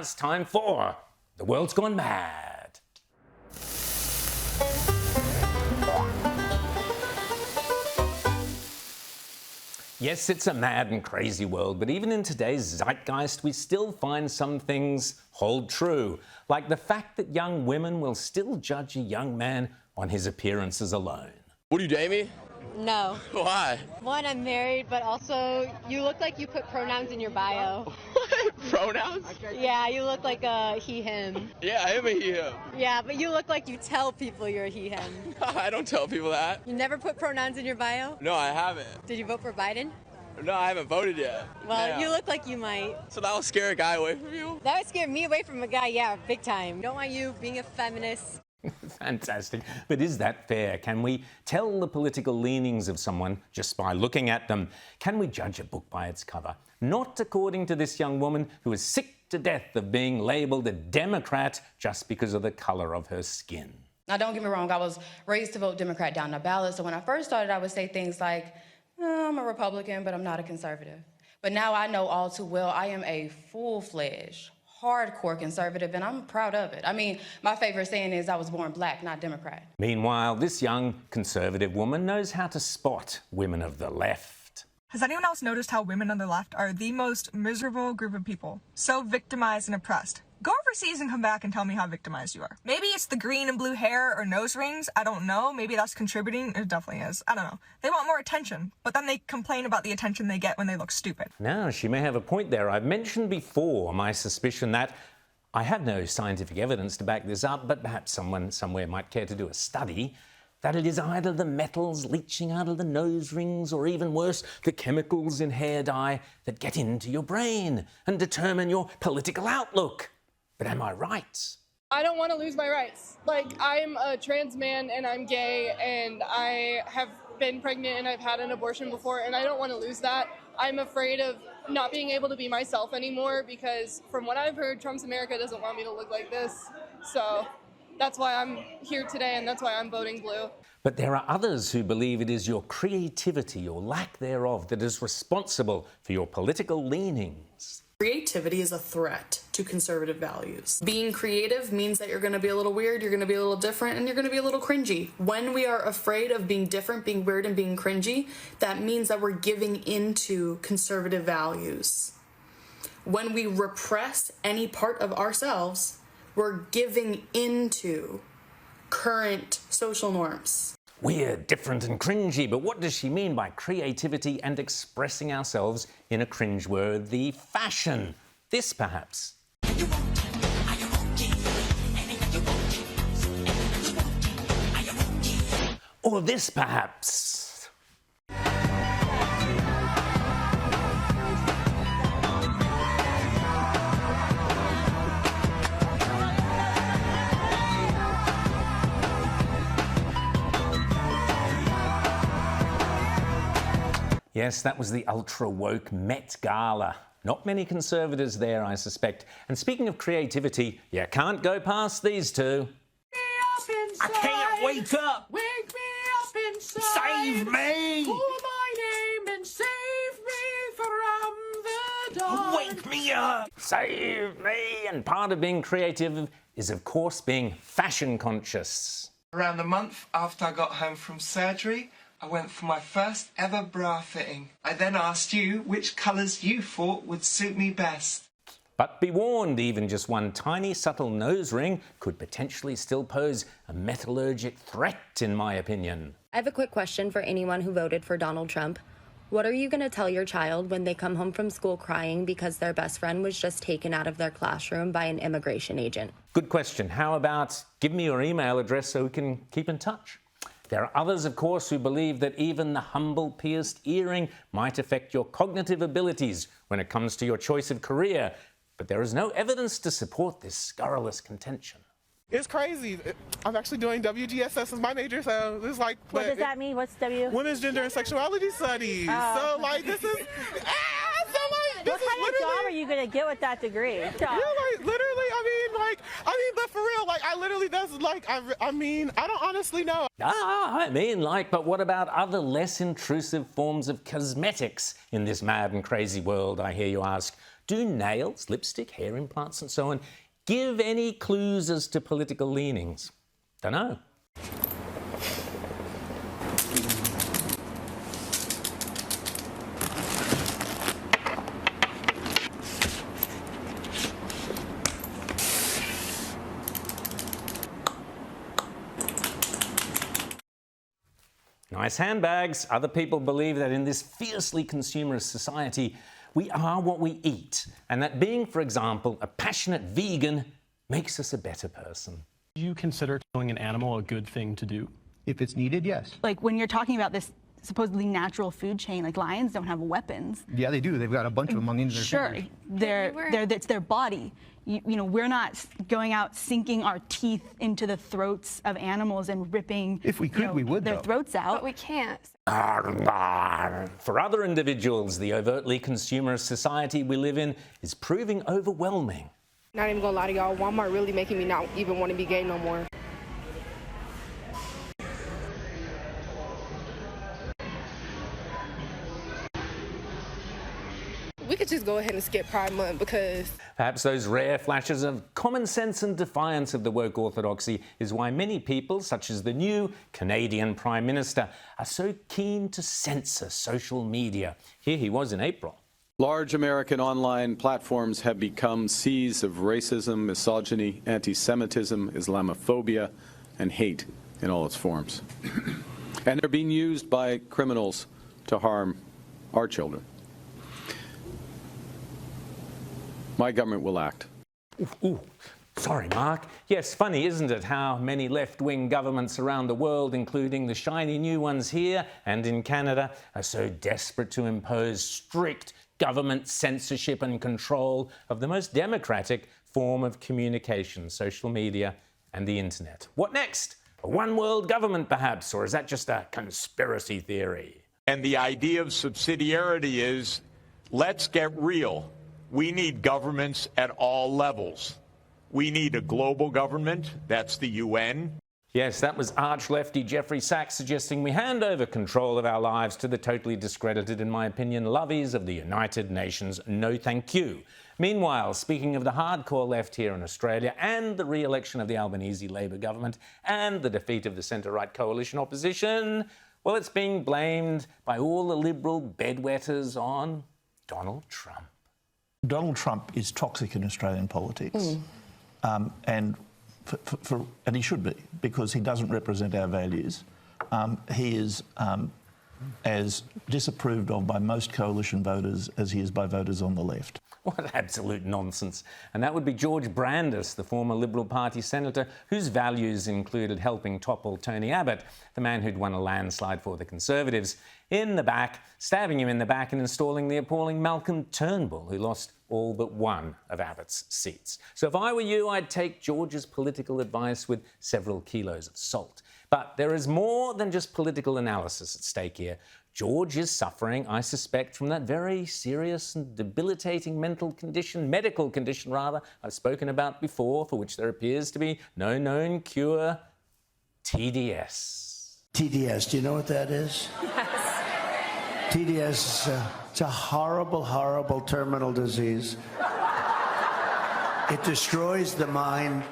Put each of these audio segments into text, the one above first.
It's time for The World's Gone Mad. Yes, it's a mad and crazy world, but even in today's zeitgeist, we still find some things hold true, like the fact that young women will still judge a young man on his appearances alone. Would you date me? No. Why? One, I'm married, but also you look like you put pronouns in your bio. What? Pronouns? Yeah, you look like a he, him. Yeah, I am a he, him. Yeah, but you look like you tell people you're a he, him. I don't tell people that. You never put pronouns in your bio? No, I haven't. Did you vote for Biden? No, I haven't voted yet. Well, Yeah. you look like you might. So that will scare a guy away from you? That would scare me away from a guy, yeah, big time. Don't want you being a feminist. Fantastic. But is that fair? Can we tell the political leanings of someone just by looking at them? Can we judge a book by its cover? Not according to this young woman who is sick to death of being labelled a Democrat just because of the colour of her skin. Now, don't get me wrong, I was raised to vote Democrat down the ballot, so when I first started, I would say things like, I'm a Republican, but I'm not a conservative. But now I know all too well I am a full-fledged, hardcore conservative, and I'm proud of it. I mean, my favorite saying is I was born black, not Democrat. Meanwhile, this young conservative woman knows how to spot women of the left. Has anyone else noticed how women on the left are the most miserable group of people? So victimized and oppressed. Go overseas and come back and tell me how victimized you are. Maybe it's the green and blue hair or nose rings. I don't know. Maybe that's contributing. It definitely is. I don't know. They want more attention, but then they complain about the attention they get when they look stupid. Now, she may have a point there. I've mentioned before my suspicion that I have no scientific evidence to back this up, but perhaps someone somewhere might care to do a study, that it is either the metals leaching out of the nose rings or even worse, the chemicals in hair dye that get into your brain and determine your political outlook. But am I right? I don't want to lose my rights. Like, I'm a trans man and I'm gay and I have been pregnant and I've had an abortion before and I don't want to lose that. I'm afraid of not being able to be myself anymore because from what I've heard, Trump's America doesn't want me to look like this. So that's why I'm here today and that's why I'm voting blue. But there are others who believe it is your creativity or lack thereof that is responsible for your political leanings. Creativity is a threat to conservative values. Being creative means that you're going to be a little weird, you're going to be a little different, and you're going to be a little cringy. When we are afraid of being different, being weird, and being cringy, that means that we're giving into conservative values. When we repress any part of ourselves, we're giving into current social norms. Weird, different and cringy, but what does she mean by creativity and expressing ourselves in a cringeworthy fashion? This, perhaps. Or this, perhaps. Yes, that was the ultra-woke Met Gala. Not many conservatives there, I suspect. And speaking of creativity, you can't go past these two. I can't wake up! Wake me up inside! Save me! Call my name and save me from the dark! Wake me up! Save me! And part of being creative is, of course, being fashion conscious. Around a month after I got home from surgery, I went for my first ever bra fitting. I then asked you which colours you thought would suit me best. But be warned, even just one tiny subtle nose ring could potentially still pose a metallurgic threat, in my opinion. I have a quick question for anyone who voted for Donald Trump. What are you going to tell your child when they come home from school crying because their best friend was just taken out of their classroom by an immigration agent? Good question. How about give me your email address so we can keep in touch? There are others, of course, who believe that even the humble pierced earring might affect your cognitive abilities when it comes to your choice of career. But there is no evidence to support this scurrilous contention. It's crazy. I'm actually doing WGSS as my major, so it's like... What does that mean? What's W? Women's Gender and Sexuality Studies. So, like, this is... What kind of job are you going to get with that degree? Yeah, like, literally, but for real, like, I literally, that's like, I mean, I don't honestly know. But what about other less intrusive forms of cosmetics in this mad and crazy world, I hear you ask? Do nails, lipstick, hair implants and so on give any clues as to political leanings? Dunno. Nice handbags. Other people believe that in this fiercely consumerist society, we are what we eat, and that being, for example, a passionate vegan makes us a better person. Do you consider killing an animal a good thing to do? If it's needed, yes. Like when you're talking about this supposedly natural food chain, like lions don't have weapons. Yeah, they do. They've got a bunch of them on the end of their fingers. It's their body. You know, we're not going out sinking our teeth into the throats of animals and ripping if we could, we would, their throats out. But we can't. For other individuals, the overtly consumerist society we live in is proving overwhelming. Not even gonna lie to y'all, Walmart really making me not even want to be gay no more. We could just go ahead and skip Pride Month because... Perhaps those rare flashes of common sense and defiance of the woke orthodoxy is why many people, such as the new Canadian Prime Minister, are so keen to censor social media. Here he was in April. Large American online platforms have become seas of racism, misogyny, anti-Semitism, Islamophobia, and hate in all its forms. And they're being used by criminals to harm our children. My government will act. Ooh, sorry, Mark. Yes, funny, isn't it, how many left-wing governments around the world, including the shiny new ones here and in Canada, are so desperate to impose strict government censorship and control of the most democratic form of communication, social media and the internet. What next? A one-world government, perhaps, or is that just a conspiracy theory? And the idea of subsidiarity is, let's get real. We need governments at all levels. We need a global government, that's the UN. Yes, that was arch-lefty Jeffrey Sachs suggesting we hand over control of our lives to the totally discredited, in my opinion, lovies of the United Nations. No thank you. Meanwhile, speaking of the hardcore left here in Australia and the re-election of the Albanese Labor government and the defeat of the centre-right coalition opposition, well, it's being blamed by all the liberal bedwetters on Donald Trump. Donald Trump is toxic in Australian politics, and he should be, because he doesn't represent our values. He is as disapproved of by most coalition voters as he is by voters on the left. What absolute nonsense. And that would be George Brandis, the former Liberal Party senator, whose values included helping topple Tony Abbott, the man who'd won a landslide for the Conservatives, in the back, stabbing him in the back and installing the appalling Malcolm Turnbull, who lost all but one of Abbott's seats. So if I were you, I'd take George's political advice with several kilos of salt. But there is more than just political analysis at stake here. George is suffering, I suspect, from that very serious and debilitating medical condition I've spoken about before, for which there appears to be no known cure, TDS. TDS, do you know what that is? Yes. TDS, it's a horrible, horrible terminal disease. It destroys the mind.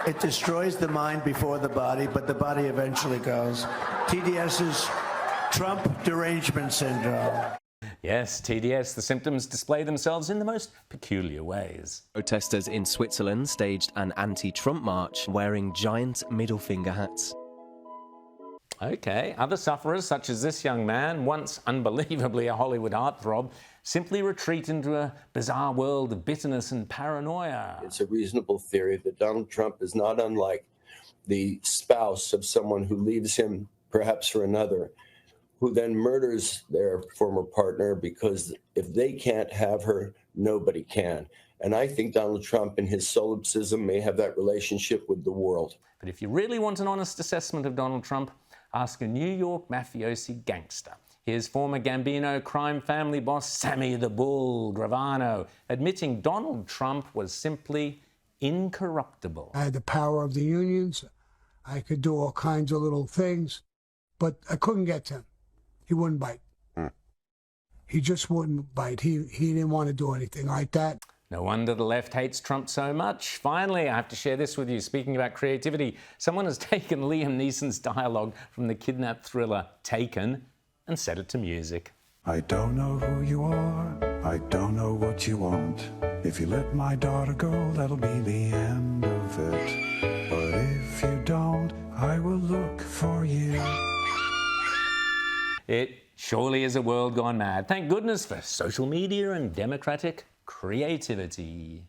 It destroys the mind before the body, but the body eventually goes. TDS is Trump derangement syndrome. Yes, TDS. The symptoms display themselves in the most peculiar ways. Protesters in Switzerland staged an anti-Trump march wearing giant middle finger hats. OK, other sufferers, such as this young man, once unbelievably a Hollywood heartthrob, simply retreat into a bizarre world of bitterness and paranoia. It's a reasonable theory that Donald Trump is not unlike the spouse of someone who leaves him, perhaps for another, who then murders their former partner because if they can't have her, nobody can. And I think Donald Trump in his solipsism may have that relationship with the world. But if you really want an honest assessment of Donald Trump, ask a New York mafiosi gangster. Here's former Gambino crime family boss Sammy the Bull Gravano admitting Donald Trump was simply incorruptible. I had the power of the unions. I could do all kinds of little things, but I couldn't get to him. He wouldn't bite. He just wouldn't bite. He didn't want to do anything like that. No wonder the left hates Trump so much. Finally, I have to share this with you. Speaking about creativity, someone has taken Liam Neeson's dialogue from the kidnap thriller Taken and set it to music. I don't know who you are, I don't know what you want. If you let my daughter go, that'll be the end of it. But if you don't, I will look for you. It surely is a world gone mad. Thank goodness for social media and democratic creativity.